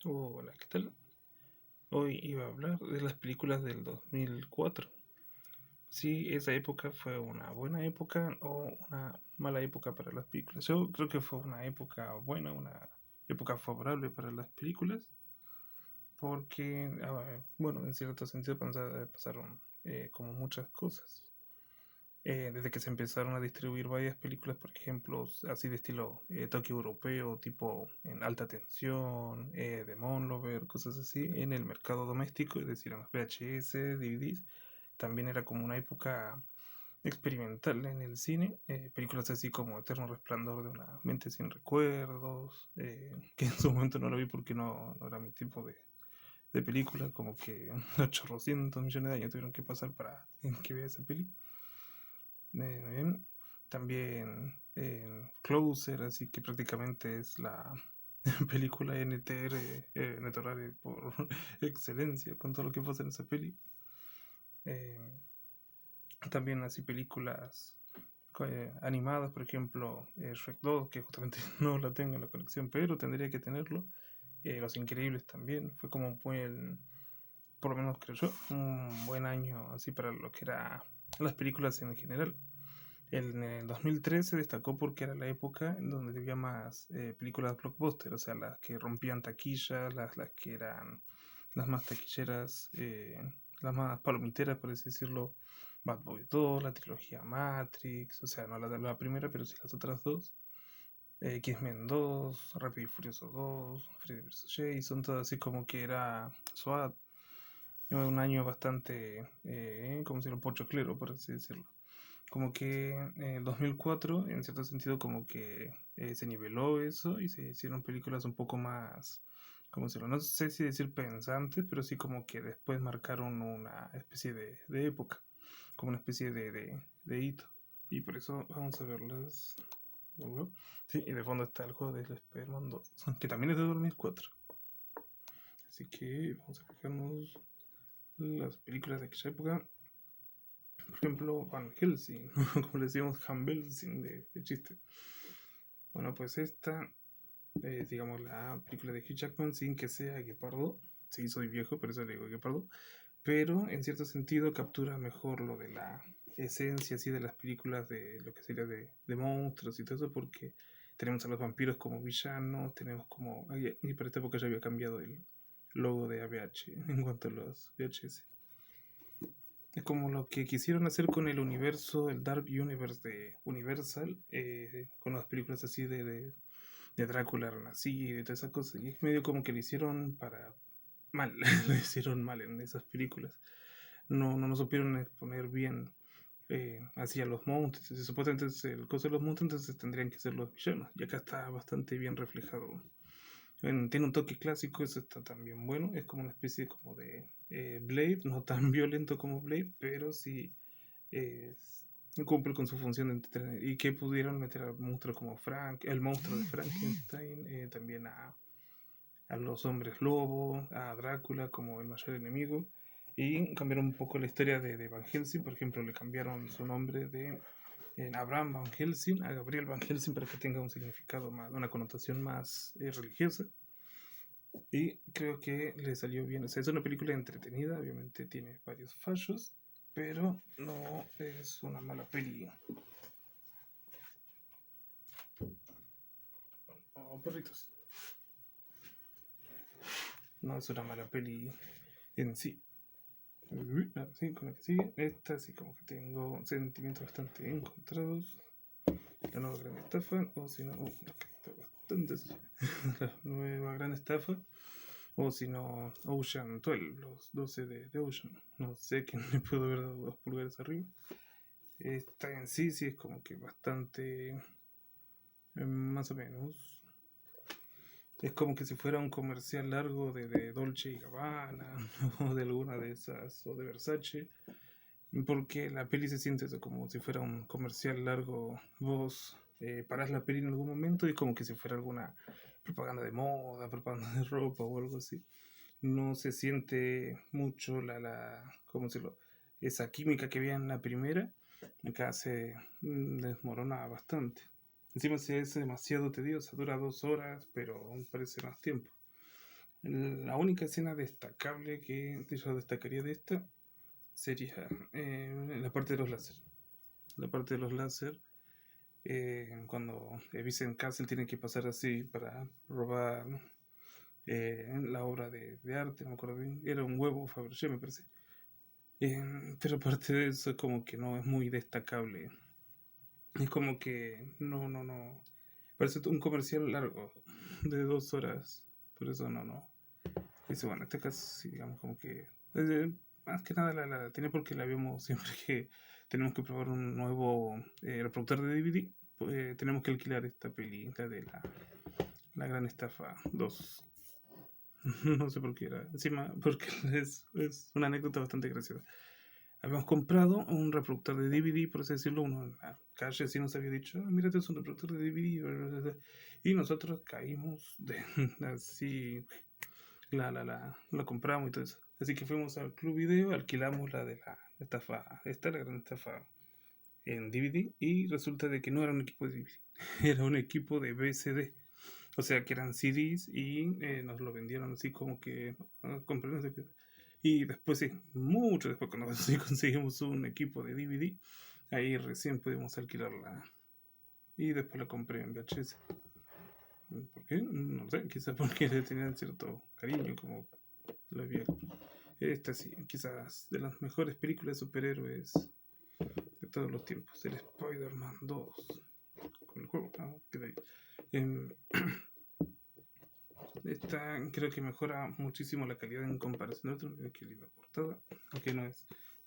Hola, ¿qué tal? Hoy iba a hablar de las películas del 2004. Si esa época fue una buena época o una mala época para las películas. Yo creo que fue una época buena, una época favorable para las películas, porque, bueno, en cierto sentido pasaron como muchas cosas. Desde que se empezaron a distribuir varias películas, por ejemplo, así de estilo Tokio Europeo, tipo en alta tensión, Demon Lover, cosas así, en el mercado doméstico, es decir, en los VHS, DVDs, también era como una época experimental en el cine. Películas así como Eterno Resplandor de una mente sin recuerdos, que en su momento no lo vi porque no era mi tipo de película, como que 800 millones de años tuvieron que pasar para que vea esa peli. Bien. También en Closer, así que prácticamente es la película NTR, NTR por excelencia, con todo lo que pasa en esa peli. Eh, También así películas animadas, por ejemplo, Shrek 2, que justamente no la tengo en la colección, pero tendría que tenerlo. Los Increíbles también, fue como un buen, por lo menos creo yo, un buen año así para lo que era las películas en general. En el 2013 se destacó porque era la época en donde había más películas blockbuster, o sea, las que rompían taquillas, las que eran las más taquilleras, las más palomiteras, por así decirlo. Bad Boys 2, la trilogía Matrix, o sea, no la primera, pero sí las otras dos. X-Men 2, Rápido y Furioso 2, Freddy vs. Jason, todo así como que era SWAT. Un año bastante, como si lo pochoclero, por así decirlo. Como que en el 2004, en cierto sentido, como que se niveló eso y se hicieron películas un poco más, como decirlo, no sé si decir pensantes, pero sí como que después marcaron una especie de época, como una especie de hito. Y por eso vamos a verlas. ¿No? Sí, y de fondo está el juego de Spider-Man 2, que también es de 2004. Así que vamos a fijarnos las películas de aquella época. Por ejemplo, Van Helsing, como le decíamos, Van Helsing de chiste. Bueno, pues esta, digamos, la película de Hugh Jackman sin que sea guepardo. Sí, soy viejo, por eso le digo guepardo. Pero en cierto sentido captura mejor lo de la esencia así de las películas de lo que sería de monstruos y todo eso, porque tenemos a los vampiros como villanos, tenemos como. Y para esta época ya había cambiado el logo de ABH en cuanto a los VHS. Es como lo que quisieron hacer con el universo, el Dark Universe de Universal, con las películas así de Drácula Renacido y todas esas cosas. Y es medio como que lo hicieron para mal, lo hicieron mal en esas películas. No supieron exponer bien hacia los monstruos. Supuestamente es el coso de los monstruos, entonces tendrían que ser los villanos. Y acá está bastante bien reflejado. Tiene un toque clásico, eso está también bueno. Es como una especie como de Blade, no tan violento como Blade, pero sí eh, cumple con su función de entretener. Y que pudieron meter al monstruo como Frank, el monstruo de Frankenstein, también a los hombres lobo, a Drácula como el mayor enemigo. Y cambiaron un poco la historia de Van Helsing, por ejemplo, le cambiaron su nombre de Abraham Van Helsing a Gabriel Van Helsing para que tenga un significado más, una connotación más religiosa. Y creo que le salió bien. O sea, es una película entretenida, obviamente tiene varios fallos, pero no es una mala peli. Oh, perritos. No es una mala peli en sí. Sí, con la que sigue. Esta sí como que tengo sentimientos bastante encontrados. La nueva gran estafa, o si no, está bastante la nueva gran estafa, o si no, Ocean 12, los 12 de Ocean. No sé quién le puedo haber dado 2 pulgares arriba. Esta en sí sí es como que bastante más o menos. Es como que si fuera un comercial largo de Dolce y Gabbana o de alguna de esas o de Versace. Porque la peli se siente eso, como si fuera un comercial largo. Vos parás la peli en algún momento y como que si fuera alguna propaganda de moda, propaganda de ropa o algo así. No se siente mucho ¿cómo decirlo? Esa química que había en la primera. Acá se desmorona bastante. Encima si es demasiado tediosa, dura 2 horas, pero parece más tiempo. La única escena destacable que yo destacaría de esta sería la parte de los láser. La parte de los láser, cuando Vincent Castle tiene que pasar así para robar la obra de arte, no me acuerdo bien, era un huevo Fabergé, me parece. Pero aparte de eso, es como que no es muy destacable. Es como que no. Parece un comercial largo, de 2 horas. Por eso no. Dice, bueno, en este caso, sí, digamos, como que. Más que nada la tiene porque la vemos siempre que tenemos que probar un nuevo reproductor de DVD. Tenemos que alquilar esta peli, la de la Gran Estafa 2. No sé por qué era. Encima, porque es una anécdota bastante graciosa. Habíamos comprado un reproductor de DVD, por así decirlo, uno en la calle, así nos había dicho, "Ah, mira, este es un reproductor de DVD, bla, bla, bla". Y nosotros caímos de así, la compramos y todo eso. Así que fuimos al Club Video, alquilamos la de la estafa, la gran estafa en DVD, y resulta de que no era un equipo de DVD, era un equipo de VCD. O sea, que eran CDs y nos lo vendieron así como que compré no sé qué. Y después, sí, mucho después, cuando sí conseguimos un equipo de DVD, ahí recién pudimos alquilarla. Y después la compré en VHS. ¿Por qué? No sé, quizás porque le tenían cierto cariño, como lo había comprado. Esta sí, quizás de las mejores películas de superhéroes de todos los tiempos. El Spider-Man 2. Con el juego, queda ahí. Em, Esta creo que mejora muchísimo la calidad en comparación a otro. Mira qué linda portada, aunque no es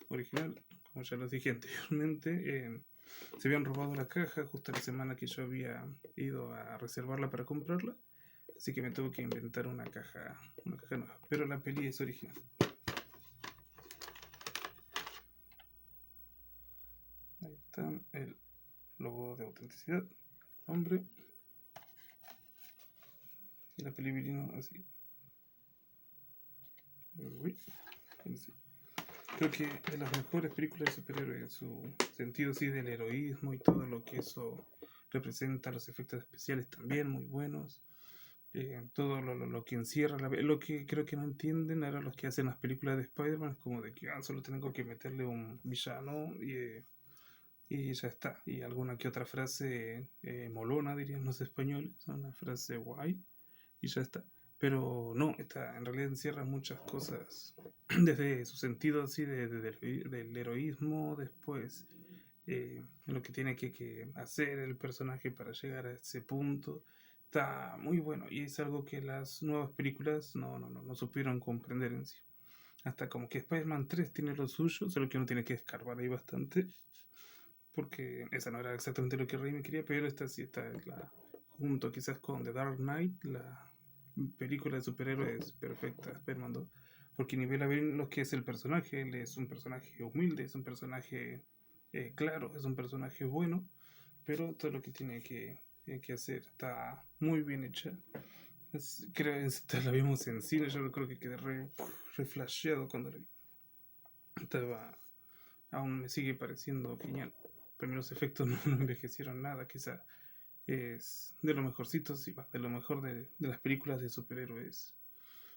original. Como ya lo dije anteriormente, se habían robado la caja justo la semana que yo había ido a reservarla para comprarla. Así que me tuve que inventar una caja nueva. Pero la peli es original. Ahí está el logo de autenticidad, nombre. Y la peli vino así. Uy, así. Creo que de las mejores películas de superhéroes en su sentido así del heroísmo y todo lo que eso representa, los efectos especiales también muy buenos, todo lo que encierra, lo que creo que no entienden ahora los que hacen las películas de Spider-Man, es como de que solo tengo que meterle un villano y ya está, y alguna que otra frase molona, dirían los españoles, una frase guay, y ya está. Pero no, en realidad encierra muchas cosas desde su sentido así del heroísmo, después lo que tiene que hacer el personaje para llegar a ese punto. Está muy bueno y es algo que las nuevas películas no supieron comprender en sí. Hasta como que Spider-Man 3 tiene lo suyo, solo que uno tiene que escarbar ahí bastante, porque esa no era exactamente lo que Raimi quería, pero esta sí está junto quizás con The Dark Knight, la película de superhéroes perfecta, Spider-Man 2, porque nivela bien lo que es el personaje. Él es un personaje humilde, es un personaje claro, es un personaje bueno, pero todo lo que tiene que hacer está muy bien hecha. Creo que esta la vimos en cine, yo creo que quedé re flasheado cuando la vi. Estaba, aún me sigue pareciendo genial. Pero los efectos no envejecieron nada, quizá es de lo mejorcito, sí, de lo mejor de las películas de superhéroes.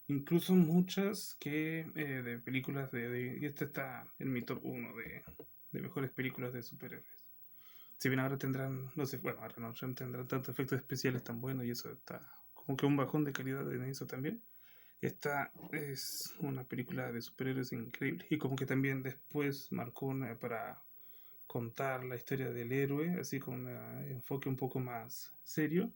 Incluso muchas que de películas y esta está en mi top 1 de mejores películas de superhéroes. Si bien ahora tendrán, no sé, bueno, ahora no, ya no tendrán tantos efectos especiales tan buenos y eso está como que un bajón de calidad en eso también. Esta es una película de superhéroes increíble y como que también después marcó para contar la historia del héroe, así con un enfoque un poco más serio,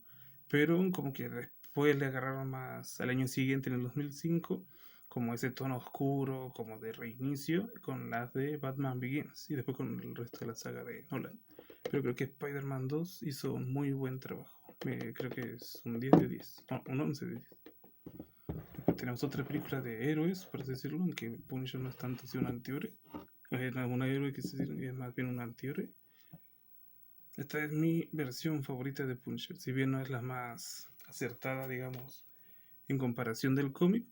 pero como que después le agarraron más al año siguiente, en el 2005, como ese tono oscuro, como de reinicio, con las de Batman Begins y después con el resto de la saga de Nolan. Pero creo que Spider-Man 2 hizo un muy buen trabajo. Creo que es un 10 de 10, no, un 11 de 10. Después tenemos otra película de héroes, por así decirlo, aunque Punisher no es tanto así un antihéroe. No es un héroe que es más bien un antihéroe. Esta es mi versión favorita de Punisher, si bien no es la más acertada, digamos, en comparación del cómic.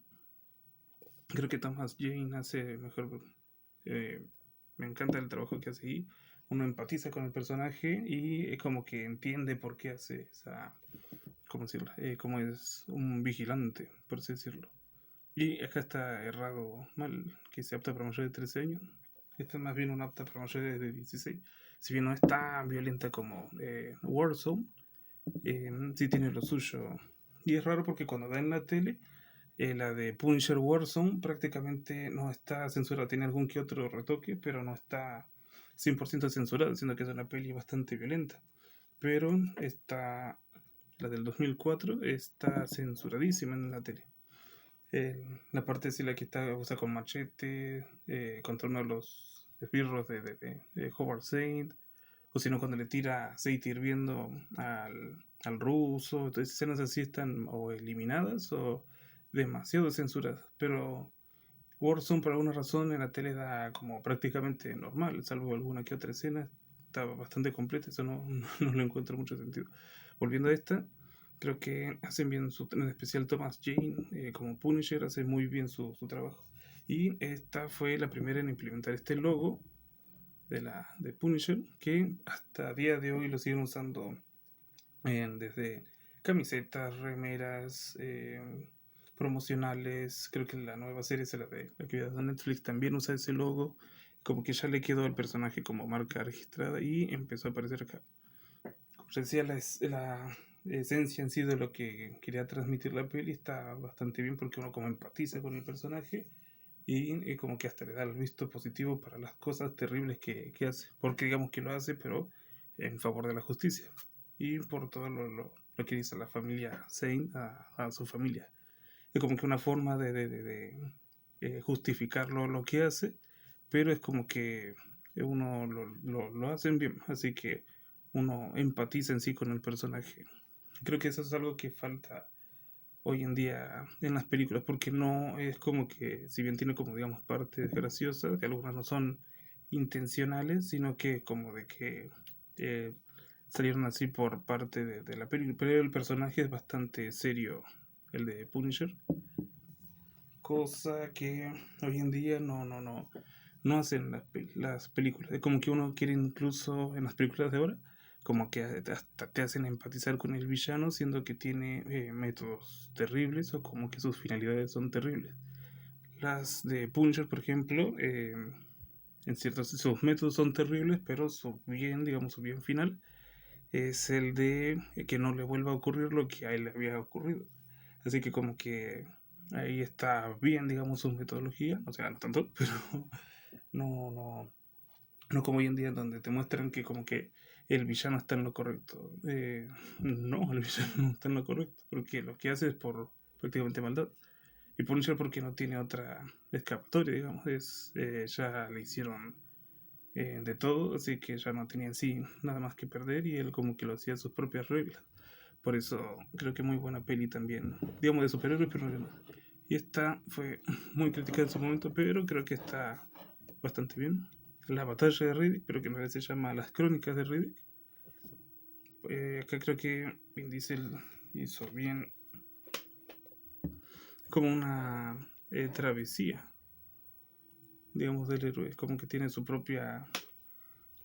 Creo que Thomas Jane hace mejor. Me encanta el trabajo que hace ahí. uno empatiza con el personaje y es como que entiende por qué hace esa, ¿cómo decirlo? Como es un vigilante, por así decirlo. Y acá está errado mal, que se apta para mayores de 13 años. Esta es más bien una apta para mayores de 16. Si bien no es tan violenta como Warzone, sí tiene lo suyo. Y es raro porque cuando da en la tele, la de Punisher Warzone prácticamente no está censurada. Tiene algún que otro retoque, pero no está 100% censurada, siendo que es una peli bastante violenta. Pero está, la del 2004 está censuradísima en la tele. La parte de la que está usa con machete contra uno de los esbirros de Howard Saint, o si no cuando le tira aceite hirviendo al ruso. Entonces escenas así están o eliminadas o demasiado censuradas. Pero Warzone por alguna razón en la tele da como prácticamente normal, salvo alguna que otra escena. Está bastante completa, eso no le encuentro mucho sentido. Volviendo a esta, creo que hacen bien en especial Thomas Jane como Punisher, hace muy bien su trabajo. Y esta fue la primera en implementar este logo de Punisher, que hasta día de hoy lo siguen usando desde camisetas, remeras, promocionales. Creo que la nueva serie, la de la que de Netflix, también usa ese logo. Como que ya le quedó el personaje como marca registrada y empezó a aparecer acá. Como decía, la esencia en sí de lo que quería transmitir la peli está bastante bien porque uno como empatiza con el personaje y como que hasta le da el visto positivo para las cosas terribles que hace. Porque digamos que lo hace, pero en favor de la justicia. Y por todo lo que dice la familia Zane a su familia. Es como que una forma de justificar lo que hace, pero es como que uno lo hacen bien, así que uno empatiza en sí con el personaje. Creo que eso es algo que falta hoy en día en las películas, porque no es como que, si bien tiene como digamos partes graciosas, que algunas no son intencionales, sino que como de que eh, salieron así por parte de la película, pero el personaje es bastante serio, el de Punisher, cosa que hoy en día no hacen las películas. Es como que uno quiere incluso en las películas de ahora, como que hasta te hacen empatizar con el villano, siendo que tiene métodos terribles o como que sus finalidades son terribles. Las de Punisher, por ejemplo, en ciertos sus métodos son terribles, pero su bien, digamos, su bien final es el de que no le vuelva a ocurrir lo que a él le había ocurrido. Así que como que ahí está bien, digamos, su metodología, o sea, no tanto, pero no, no, no como hoy en día donde te muestran que como que el villano está en lo correcto. No, el villano no está en lo correcto, porque lo que hace es por prácticamente maldad. Y Punisher porque no tiene otra escapatoria, digamos, ya le hicieron de todo, así que ya no tenía en sí nada más que perder y él como que lo hacía a sus propias reglas. Por eso creo que muy buena peli también, digamos de superhéroes, pero no. Y esta fue muy criticada en su momento, pero creo que está bastante bien. La batalla de Riddick, pero que en realidad se llama Las Crónicas de Riddick. Acá creo que Vin Diesel hizo bien como una travesía, digamos, del héroe, como que tiene su propia,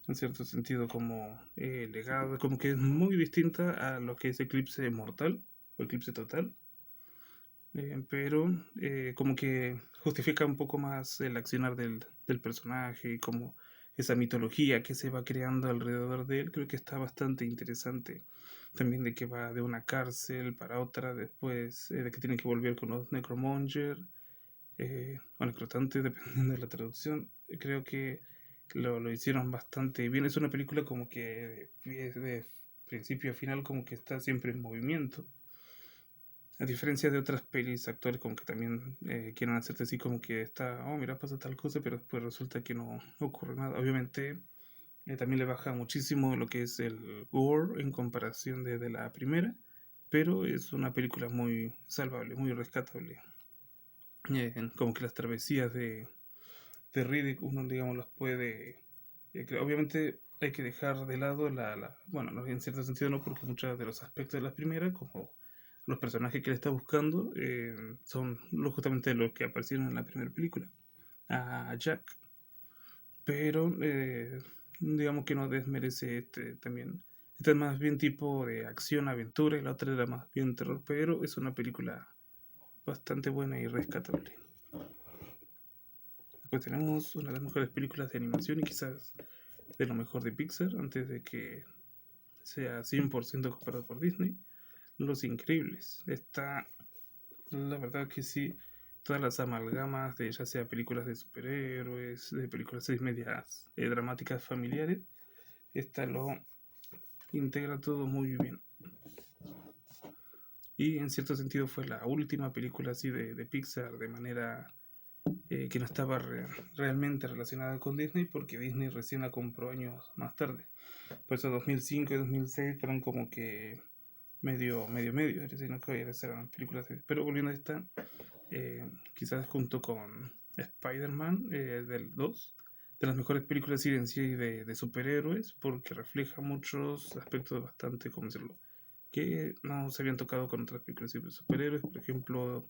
en cierto sentido, como legado, como que es muy distinta a lo que es Eclipse Mortal o Eclipse Total, pero como que justifica un poco más el accionar del personaje y como esa mitología que se va creando alrededor de él, creo que está bastante interesante. También de que va de una cárcel para otra, después de que tiene que volver con los Necromonger, o Necrotante, dependiendo de la traducción. Creo que lo hicieron bastante bien. Es una película como que de principio a final como que está siempre en movimiento. A diferencia de otras pelis actuales como que también quieren hacerte así como que está, oh mira, pasa tal cosa, pero después resulta que no ocurre nada. Obviamente también le baja muchísimo lo que es el gore en comparación de la primera, pero es una película muy salvable, muy rescatable. Como que las travesías de Riddick uno, digamos, las puede... obviamente hay que dejar de lado bueno, en cierto sentido no, porque muchos de los aspectos de las primeras, como los personajes que le está buscando, son justamente los que aparecieron en la primera película, a Jack. Pero digamos que no desmerece también. Esta es más bien tipo de acción, aventura, y la otra era más bien terror, pero es una película bastante buena y rescatable. Después tenemos una de las mejores películas de animación y quizás de lo mejor de Pixar, antes de que sea 100% comparado por Disney. Los Increíbles. Está, la verdad que sí, todas las amalgamas de ya sea películas de superhéroes, de películas medias dramáticas familiares, esta lo integra todo muy bien. Y en cierto sentido fue la última película así de Pixar de manera que no estaba realmente relacionada con Disney, porque Disney recién la compró años más tarde. Por eso 2005 y 2006 fueron como que medio, es decir, no que eran películas pero volviendo a esta, quizás junto con Spider-Man del 2, de las mejores películas en sí de superhéroes, porque refleja muchos aspectos bastante, ¿cómo decirlo?, que no se habían tocado con otras películas de superhéroes, por ejemplo,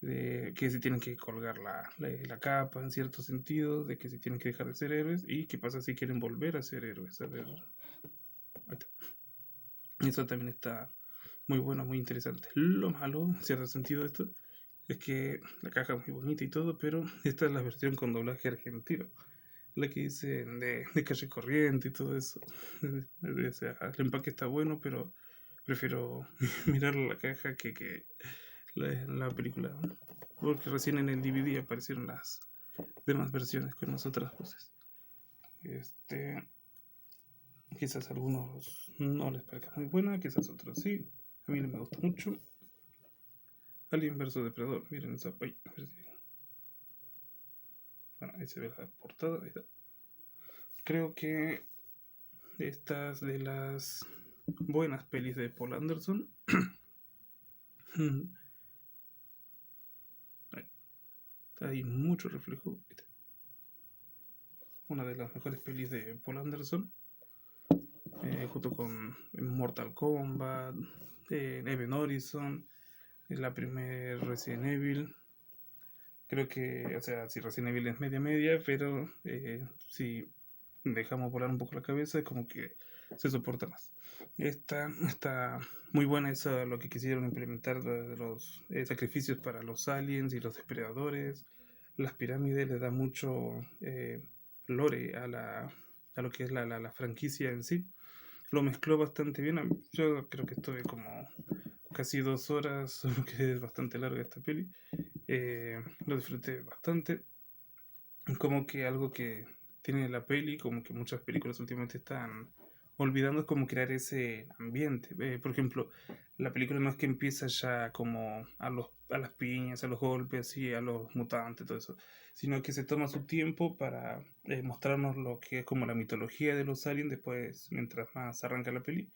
de que se tienen que colgar la capa en cierto sentido, de que se tienen que dejar de ser héroes y qué pasa si quieren volver a ser héroes. A ver, eso también está muy bueno, muy interesante. Lo malo, en cierto sentido, de esto es que la caja es muy bonita y todo, pero esta es la versión con doblaje argentino. La que dicen de calle corriente y todo eso. O sea, el empaque está bueno, pero prefiero mirar la caja que la película. Porque recién en el DVD aparecieron las demás versiones con las otras voces. Quizás a algunos no les parezca muy buena, quizás a otros sí. A mí no me gusta mucho. Alien vs Depredador, miren esa. Ay, a ver si. Bueno, ahí se ve la portada. Ahí está. Creo que estas de las buenas pelis de Paul Anderson. Hay mucho reflejo. Una de las mejores pelis de Paul Anderson, junto con Mortal Kombat, Event Horizon, la primer Resident Evil. Creo que, o sea, si Resident Evil es media, pero si dejamos volar un poco la cabeza, es como que se soporta más. Está muy buena eso, lo que quisieron implementar de los sacrificios para los aliens y los depredadores. Las pirámides le da mucho lore a lo que es la franquicia en sí. Lo mezcló bastante bien. Yo creo que estuve como casi 2 horas, que es bastante larga esta peli. Lo disfruté bastante. Como que algo que tiene la peli, como que muchas películas últimamente están olvidando, es como crear ese ambiente. Por ejemplo, la película no es que empieza ya como a las piñas, a los golpes, así, a los mutantes, todo eso, sino que se toma su tiempo para mostrarnos lo que es como la mitología de los aliens, después, mientras más arranca la peli,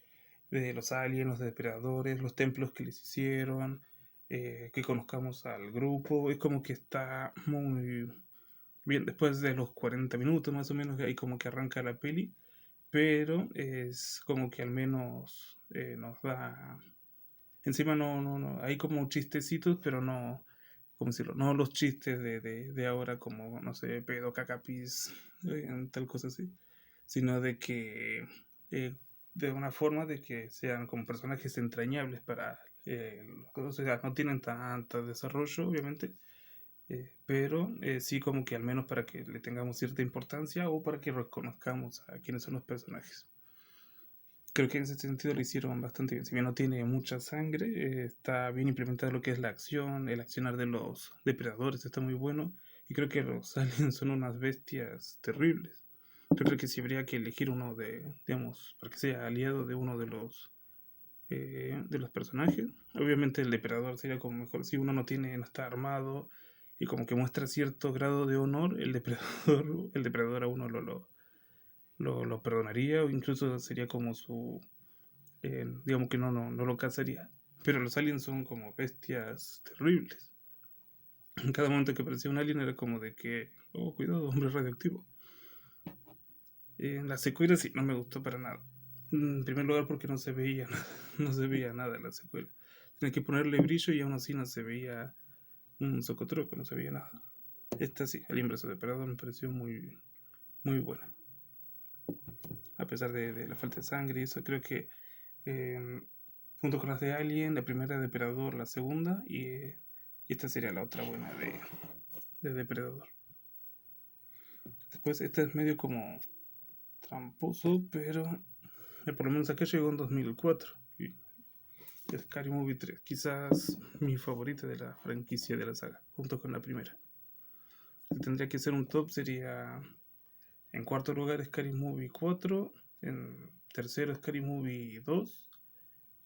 de los aliens, los depredadores, los templos que les hicieron, que conozcamos al grupo. Es como que está muy bien, después de los 40 minutos más o menos, ahí como que arranca la peli, pero es como que al menos nos da... Encima no, hay como chistecitos, pero no, ¿cómo decirlo? No los chistes de ahora como, no sé, pedo, cacapis, tal cosa así, sino de que de una forma de que sean como personajes entrañables para o sea, no tienen tanto desarrollo, obviamente, pero sí como que al menos para que le tengamos cierta importancia o para que reconozcamos a quiénes son los personajes. Creo que en ese sentido lo hicieron bastante bien. Si bien no tiene mucha sangre, está bien implementado lo que es la acción, el accionar de los depredadores está muy bueno. Y creo que los aliens son unas bestias terribles. Yo creo que si habría que elegir uno digamos, para que sea aliado de uno de los personajes. Obviamente el depredador sería como mejor si uno no está armado y como que muestra cierto grado de honor, el depredador a uno lo perdonaría o incluso sería como digamos que no lo cazaría. Pero los aliens son como bestias terribles. En cada momento que aparecía un alien era como de que, oh, cuidado, hombre radioactivo. En la secuela sí, no me gustó para nada. En primer lugar porque no se veía nada, no se veía nada en la secuela. Tenía que ponerle brillo y aún así no se veía un socotroco, no se veía nada. Esta sí, el inverso de Depredador me pareció muy buena. a pesar de la falta de sangre y eso. Creo que junto con las de Alien, la primera de Depredador, la segunda, y esta sería la otra buena de Depredador. Después, esta es medio como tramposo, pero por lo menos acá llegó en 2004. Y Scary Movie 3, quizás mi favorita de la franquicia de la saga, junto con la primera. Si tendría que ser un top, sería en cuarto lugar Scary Movie 4, en tercero Scary Movie 2,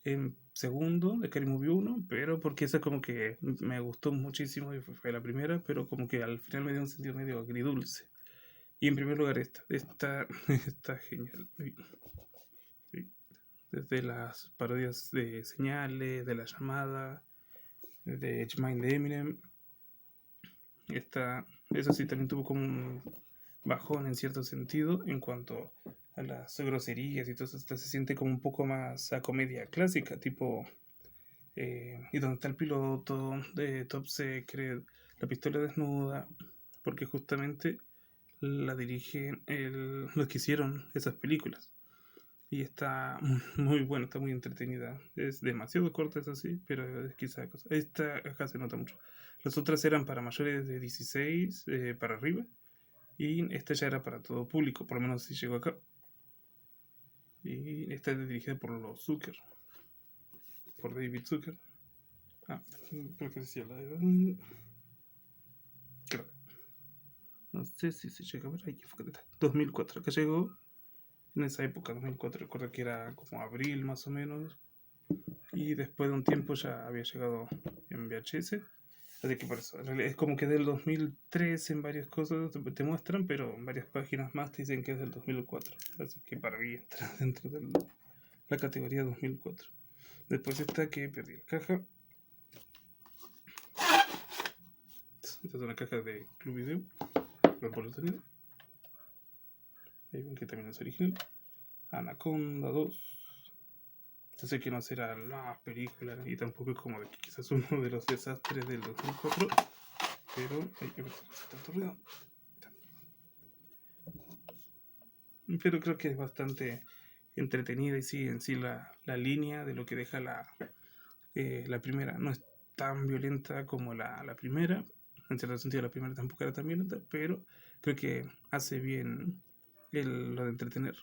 en segundo Scary Movie 1, pero porque esa como que me gustó muchísimo y fue la primera, pero como que al final me dio un sentido medio agridulce. Y en primer lugar esta está genial. Sí. Desde las parodias de señales, de la llamada, de Edge Mind de Eminem. Eso sí también tuvo como un bajón en cierto sentido en cuanto a las groserías y todo eso. Se siente como un poco más a comedia clásica, tipo ¿y dónde está el piloto? De Top Secret, la pistola desnuda, porque justamente la dirigen los que hicieron esas películas. Y está muy buena, está muy entretenida. Es demasiado corta, es así, pero es quizá cosa. Esta acá se nota mucho. Las otras eran para mayores de 16 para arriba. Y esta ya era para todo público, por lo menos si llegó acá. Y esta es dirigida por los Zucker, por David Zucker. Ah, creo que decía la de. Creo. No sé si se llega a ver. Ahí, 2004. Acá llegó en esa época, 2004. Recuerdo que era como abril más o menos. Y después de un tiempo ya había llegado en VHS. Así que por eso, en realidad es como que del 2003 en varias cosas te muestran, pero en varias páginas más te dicen que es del 2004. Así que para mí entra dentro de la categoría 2004. Después está que perdí la caja. Esta es una caja de Club Video. Por el sonido. Ahí ven que también es original. Anaconda 2. Yo sé que no será la película y tampoco es como de que quizás uno de los desastres del 2004, pero hay que ver si hace tanto ruido. Pero creo que es bastante entretenida y sí, en sí la línea de lo que deja la primera no es tan violenta como la primera. En cierto sentido la primera tampoco era tan violenta, pero creo que hace bien lo de entretener.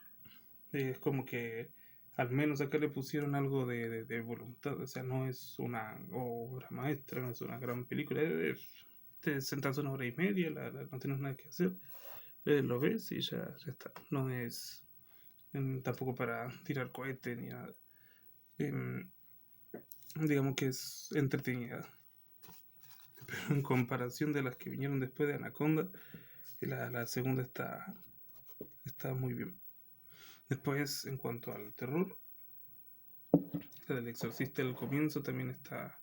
Es como que al menos acá le pusieron algo de voluntad, o sea, no es una obra maestra, no es una gran película, te sentas una hora y media, no tienes nada que hacer, lo ves y ya está, no es tampoco para tirar cohetes ni nada. Em, digamos que es entretenida, pero en comparación de las que vinieron después de Anaconda, la segunda está muy bien. Después, en cuanto al terror, la del Exorcista al comienzo también está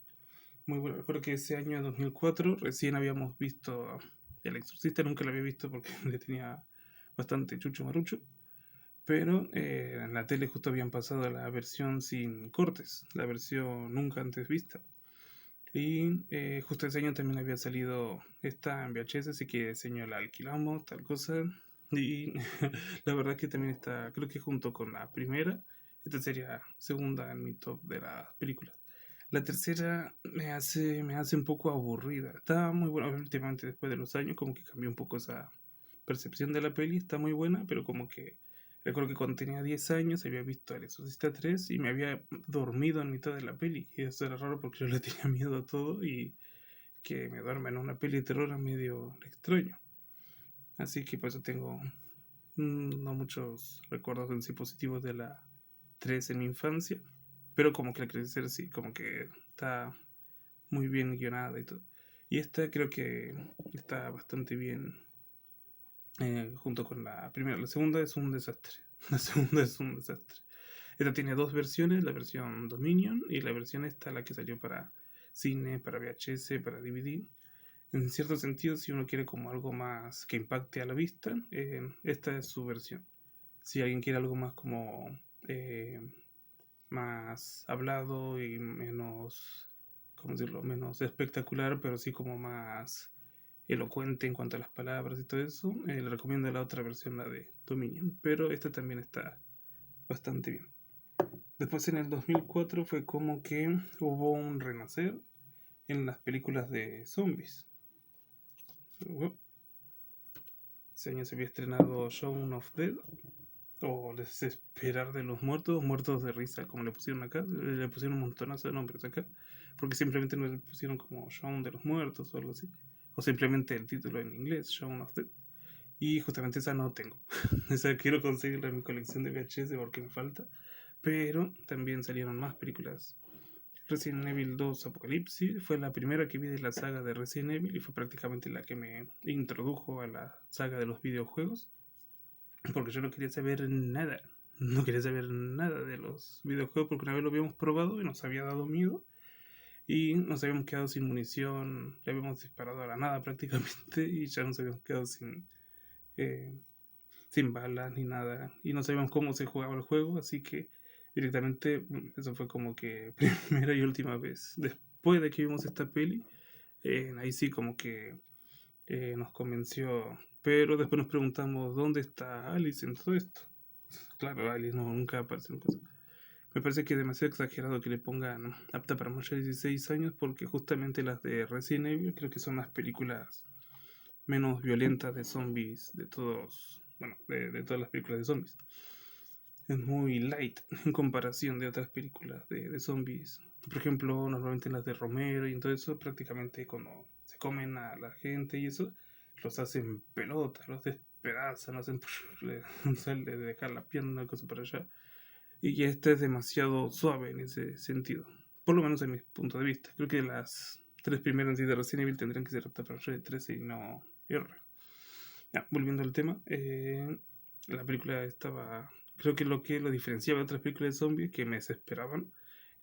muy buena. Recuerdo que ese año 2004 recién habíamos visto El Exorcista, nunca lo había visto porque le tenía bastante chucho marucho. Pero en la tele justo habían pasado la versión sin cortes, la versión nunca antes vista. Y justo ese año también había salido esta en VHS, así que ese año la alquilamos, tal cosa. Y la verdad que también está, creo que junto con la primera, esta sería segunda en mi top de las películas. La tercera me hace un poco aburrida. Está muy buena, últimamente después de los años, como que cambió un poco esa percepción de la peli. Está muy buena, pero como que recuerdo que cuando tenía 10 años había visto El Exorcista 3 y me había dormido en mitad de la peli. Y eso era raro porque yo le tenía miedo a todo y que me duerma en una peli de terror es medio extraño. Así que por eso tengo no muchos recuerdos en sí positivos de la 3 en mi infancia. Pero como que al crecer sí, como que está muy bien guionada y todo. Y esta creo que está bastante bien junto con la primera. La segunda es un desastre. La segunda es un desastre. Esta tiene dos versiones, la versión Dominion y la versión esta, la que salió para cine, para VHS, para DVD. En cierto sentido, si uno quiere como algo más que impacte a la vista, esta es su versión. Si alguien quiere algo más como más hablado y menos, ¿cómo decirlo? Menos espectacular, pero sí como más elocuente en cuanto a las palabras y todo eso. Le recomiendo la otra versión, la de Dominion, pero esta también está bastante bien. Después en el 2004 fue como que hubo un renacer en las películas de zombies. Ese año se había estrenado Shaun of Dead, o Desesperar de los Muertos, Muertos de Risa, como le pusieron acá. Le pusieron un montonazo de nombres acá, porque simplemente no le pusieron como Shaun de los Muertos o algo así. O simplemente el título en inglés, Shaun of Dead. Y justamente esa no tengo. Esa quiero conseguirla en mi colección de VHS porque me falta. Pero también salieron más películas. Resident Evil 2 Apocalipsis fue la primera que vi de la saga de Resident Evil y fue prácticamente la que me introdujo a la saga de los videojuegos. Porque yo no quería saber nada. No quería saber nada de los videojuegos porque una vez lo habíamos probado y nos había dado miedo. Y nos habíamos quedado sin munición. Le habíamos disparado a la nada prácticamente y ya nos habíamos quedado eh, sin balas ni nada. Y no sabíamos cómo se jugaba el juego. Así que directamente eso fue como que primera y última vez. Después de que vimos esta peli, ahí sí como que nos convenció. Pero después nos preguntamos, ¿dónde está Alice en todo esto? Claro, Alice no, nunca aparece en cosa. Me parece que es demasiado exagerado que le pongan apta para mayores de 16 años porque justamente las de Resident Evil creo que son las películas menos violentas de zombies de todos, bueno, de todas las películas de zombies. Es muy light en comparación de otras películas de zombies. Por ejemplo, normalmente las de Romero y todo eso, prácticamente cuando se comen a la gente y eso, los hacen pelotas, los despedazan, hacen le dejar la pierna, una cosa para allá. Y este es demasiado suave en ese sentido. Por lo menos en mi punto de vista. Creo que las tres primeras de Resident Evil tendrían que ser aptas para de 13 y no R. Ya, volviendo al tema, la película estaba. Creo que lo diferenciaba de otras películas de zombies que me desesperaban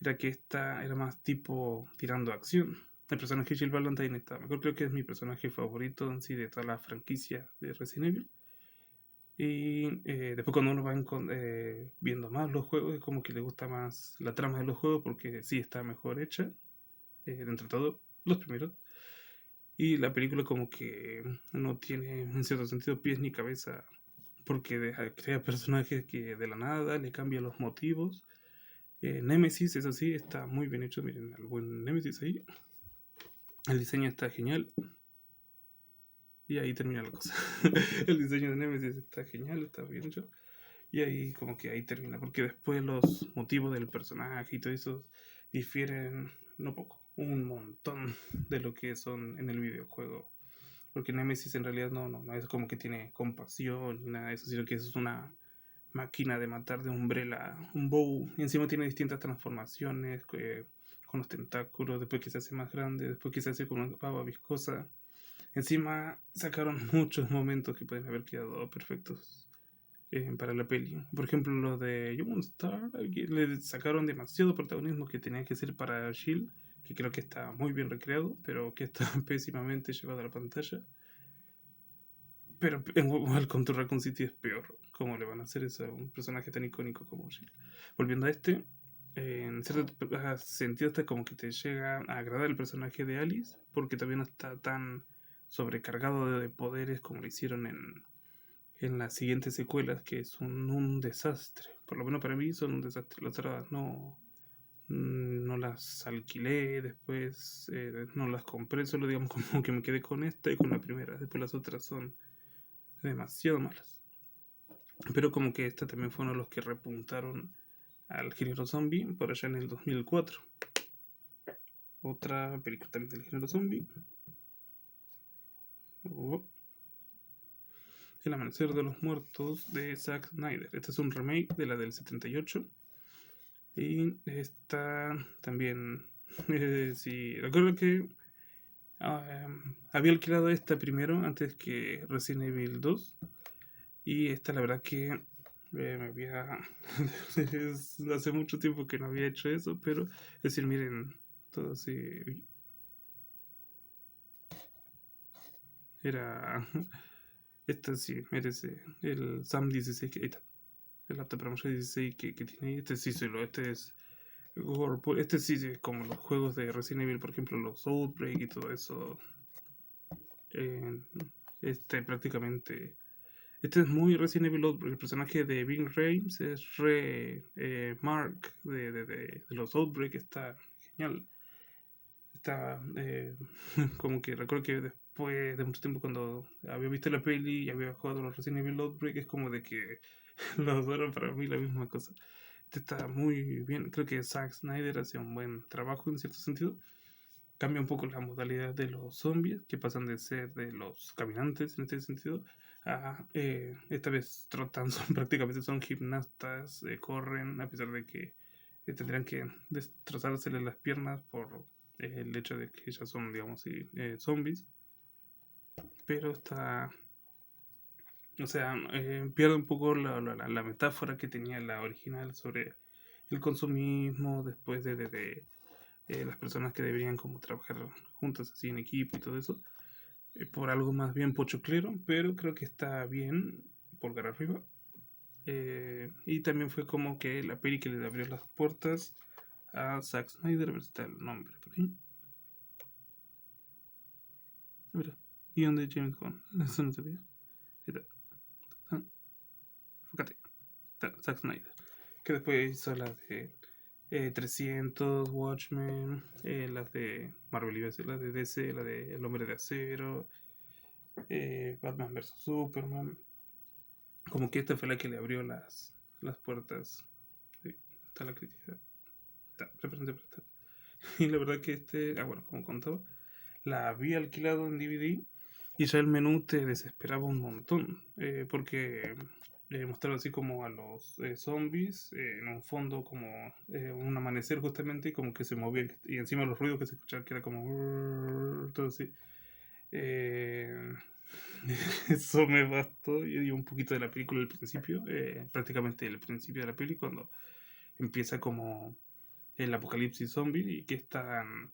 era que esta era más tipo tirando acción. El personaje Jill Valentine está mejor, creo que es mi personaje favorito en sí de toda la franquicia de Resident Evil. Y después cuando uno va viendo más los juegos, es como que le gusta más la trama de los juegos porque sí está mejor hecha, dentro de todo, los primeros. Y la película como que no tiene en cierto sentido pies ni cabeza porque crea personajes que de la nada le cambia los motivos. Nemesis, eso sí, está muy bien hecho. Miren, el buen Nemesis ahí. El diseño está genial. Y ahí termina la cosa. El diseño de Nemesis está genial, está bien hecho. Y ahí como que ahí termina, porque después los motivos del personaje y todo eso difieren no poco, un montón de lo que son en el videojuego. Porque Nemesis en realidad no es como que tiene compasión ni nada de eso, sino que es una máquina de matar de Umbrella, un bow. Y encima tiene distintas transformaciones con los tentáculos, después que se hace más grande, después que se hace con una pava viscosa. Encima sacaron muchos momentos que pueden haber quedado perfectos para la peli. Por ejemplo, lo de Young Star, le sacaron demasiado protagonismo que tenía que ser para Jill, que creo que está muy bien recreado, pero que está pésimamente llevado a la pantalla. Pero igual con tu Raccoon City es peor. ¿Cómo le van a hacer eso a un personaje tan icónico como Jill? Volviendo a este, en cierto sentido está como que te llega a agradar el personaje de Alice, porque también no está tan sobrecargado de poderes como lo hicieron en las siguientes secuelas, que es un desastre. Por lo menos para mí son un desastre. Las otras no las alquilé, después no las compré, solo digamos como que me quedé con esta y con la primera. Después las otras son demasiado malas. Pero como que esta también fue uno de los que repuntaron al género zombie por allá en el 2004. Otra película también del género zombie. Oh, El Amanecer de los Muertos de Zack Snyder. Este es un remake de la del 78. Y esta también. Sí, recuerdo que había alquilado esta primero antes que Resident Evil 2. Y esta, la verdad que me había. Hace mucho tiempo que no había hecho eso, pero es decir, miren, todo así. Era. Esta sí merece el SAM 16 que. El apto para mayor 16 que tiene. Este sí, este es. Este sí es como los juegos de Resident Evil, por ejemplo, los Outbreak y todo eso. Eh, prácticamente. Este es muy Resident Evil 2, porque el personaje de Ving Rhames es re Mark de los Outbreak, está genial. Está como que recuerdo que después de mucho tiempo cuando había visto la peli y había jugado los Resident Evil Outbreak, es como de que los dos eran para mí la misma cosa. Este está muy bien, creo que Zack Snyder hace un buen trabajo en cierto sentido. Cambia un poco la modalidad de los zombies, que pasan de ser de los caminantes en este sentido, a esta vez trotan, son, prácticamente son gimnastas, corren, a pesar de que tendrían que destrozárseles las piernas por el hecho de que ellas son, digamos, zombies. Pero está, o sea, pierde un poco la metáfora que tenía la original sobre el consumismo después de las personas que deberían como trabajar juntas así en equipo y todo eso, por algo más bien pochoclero, pero creo que está bien, pulgar arriba. Y también fue como que la peli que le abrió las puertas a Zack Snyder, a ver si está el nombre por ahí. Mira, guión de James Gunn, eso no sabía. Ahí está. Ah, fíjate, está Zack Snyder, que después hizo las de 300, Watchmen, las de Marvel, iba a decir, las de DC, la de El Hombre de Acero, Batman vs Superman. Como que esta fue la que le abrió las puertas. Sí, está la crítica. Está, prepárense para estar. Y la verdad que bueno, como contaba, la había alquilado en DVD y ya el menú te desesperaba un montón. Porque mostraba así como a los zombies en un fondo como un amanecer justamente y como que se movían y encima los ruidos que se escuchaban que era como todo así. Eh, Eso me bastó. Yo di un poquito de la película al principio, prácticamente el principio de la peli, cuando empieza como el apocalipsis zombie y que están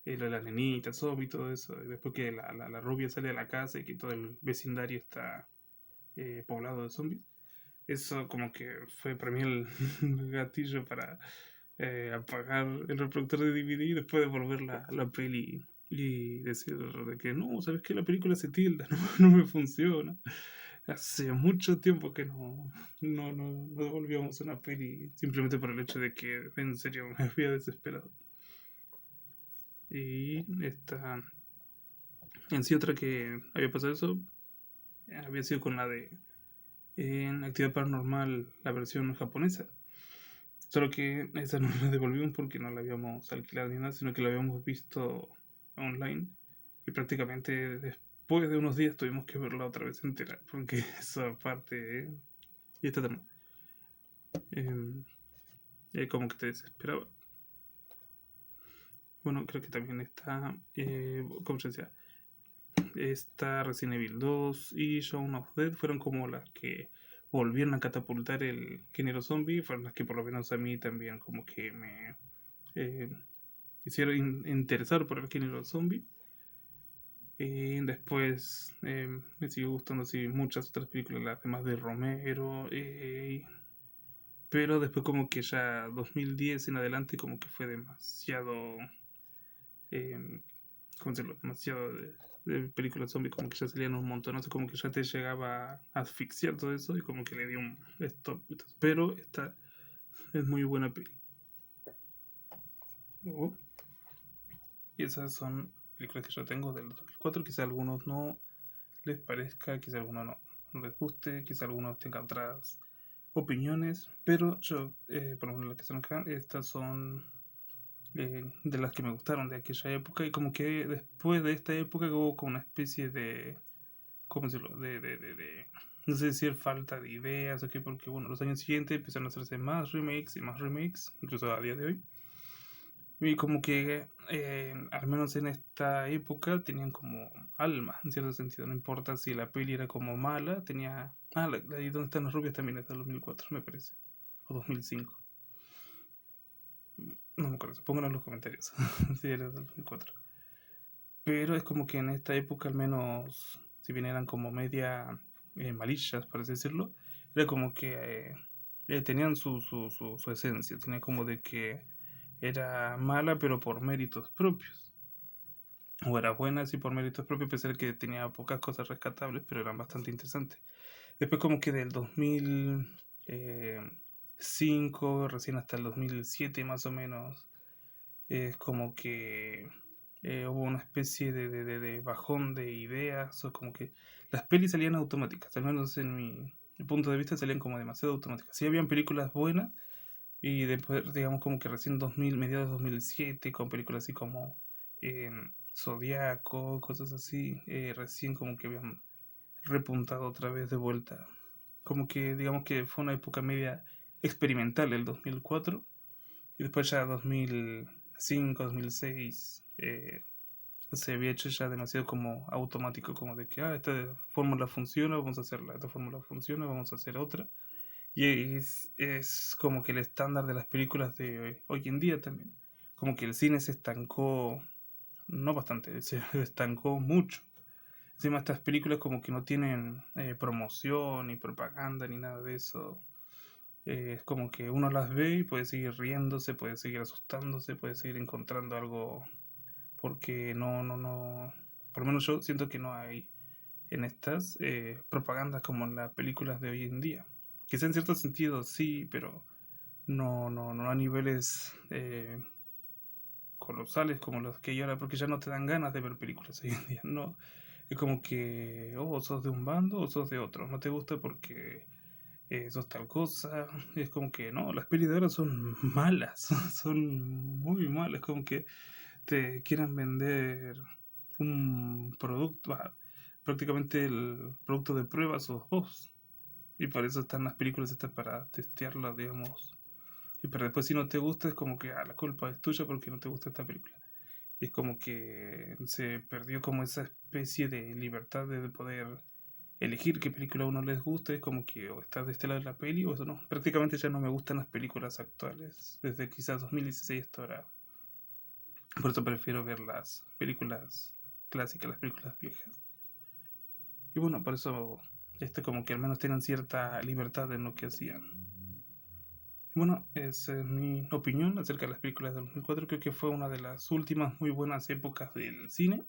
la nenita zombie y todo eso. Y después que la rubia sale a la casa y que todo el vecindario está poblado de zombies. Eso como que fue para mí el gatillo para apagar el reproductor de DVD y después de volver la peli y decir de que no, sabes que la película se tilda, no, no me funciona. Hace mucho tiempo que no devolvíamos una peli simplemente por el hecho de que en serio me había desesperado. Y esta, en sí otra que había pasado eso, había sido con la de en Actividad Paranormal, la versión japonesa. Solo que esa no la devolvimos porque no la habíamos alquilado ni nada, sino que la habíamos visto online. Y prácticamente después de unos días tuvimos que verla otra vez entera, porque esa parte ya está tan. Como que te desesperaba. Bueno, creo que también está, ¿cómo se decía? Está Resident Evil 2 y Shaun of Dead fueron como las que volvieron a catapultar el género zombie, fueron las que por lo menos a mí también como que me eh, hicieron interesar por el género zombie. Después me siguió gustando así muchas otras películas, las demás de Romero, pero después como que ya 2010 en adelante como que fue demasiado, eh, ¿cómo decirlo? Demasiado de películas zombies, como que ya salían un montón, no sé, como que ya te llegaba a asfixiar todo eso y como que le dio un stop. Pero esta es muy buena peli. Oh, y esas son películas que yo tengo del 2004, quizá a algunos no les parezca, quizá a algunos no les guste, quizá algunos tengan otras opiniones, pero yo, por ejemplo, las que son acá, estas son de las que me gustaron de aquella época y como que después de esta época hubo como una especie de, ¿cómo decirlo? No sé decir falta de ideas o qué, porque bueno, los años siguientes empezaron a hacerse más remakes, incluso a día de hoy. Y como que, al menos en esta época, tenían como alma, en cierto sentido. No importa si la peli era como mala, tenía. Ah, la de Donde están las rubias también es del 2004, me parece. O 2005. No me acuerdo, pónganlo en los comentarios. Si era del 2004. Pero es como que en esta época, al menos, si bien eran como media malillas, por así decirlo, era como que tenían su esencia. Tenía como de que era mala, pero por méritos propios. o era buena así por méritos propios, pensé que tenía pocas cosas rescatables, pero eran bastante interesantes. Después como que del 2005 recién hasta el 2007 más o menos, es como que hubo una especie de bajón de ideas, o como que las pelis salían automáticas, al menos en mi punto de vista salían como demasiado automáticas. Sí habían películas buenas, y después, digamos, como que recién 2000, mediados de 2007, con películas así como Zodiaco, cosas así, recién como que habían repuntado otra vez de vuelta. Como que, digamos que fue una época media experimental el 2004, y después ya 2005, 2006, se había hecho ya demasiado como automático, como de que, esta fórmula funciona, vamos a hacerla, esta fórmula funciona, vamos a hacer otra. Y es como que el estándar de las películas de hoy en día también. Como que el cine se estancó, no bastante, se estancó mucho. Encima estas películas como que no tienen promoción ni propaganda ni nada de eso. Es como que uno las ve y puede seguir riéndose, puede seguir asustándose, puede seguir encontrando algo, porque no, por lo menos yo siento que no hay en estas propagandas como en las películas de hoy en día. Quizá en cierto sentido sí, pero no a niveles colosales como los que hay ahora, porque ya no te dan ganas de ver películas hoy en día. No, es como que, sos de un bando o sos de otro. No te gusta porque sos tal cosa. Es como que, no, las pelis de ahora son malas, son muy malas. Como que te quieran vender un producto, prácticamente el producto de prueba sos vos. Y por eso están las películas estas para testearlas, digamos. Y pero después si no te gusta es como que la culpa es tuya porque no te gusta esta película. Y es como que se perdió como esa especie de libertad de poder elegir qué película a uno les gusta. Es como que o estás de este lado de la peli o eso no. Prácticamente ya no me gustan las películas actuales. Desde quizás 2016 hasta ahora. Por eso prefiero ver las películas clásicas, las películas viejas. Y bueno, por eso como que al menos tienen cierta libertad en lo que hacían. Bueno, esa es mi opinión acerca de las películas del 2004. Creo que fue una de las últimas muy buenas épocas del cine.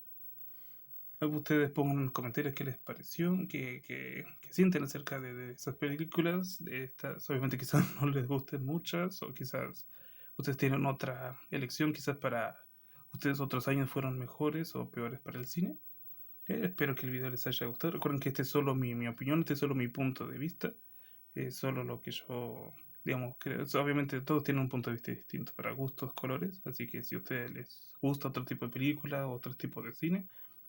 Ustedes pongan en los comentarios qué les pareció, qué sienten acerca de esas películas. De estas, obviamente quizás no les gusten muchas, o quizás ustedes tienen otra elección, quizás para ustedes otros años fueron mejores o peores para el cine. Espero que el video les haya gustado. Recuerden que este es solo mi opinión, este es solo mi punto de vista. Es solo lo que yo, digamos, creo. Obviamente todos tienen un punto de vista distinto para gustos, colores. Así que si a ustedes les gusta otro tipo de película o otro tipo de cine,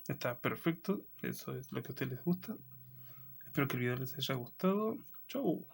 está perfecto. Eso es lo que a ustedes les gusta. Espero que el video les haya gustado. Chau.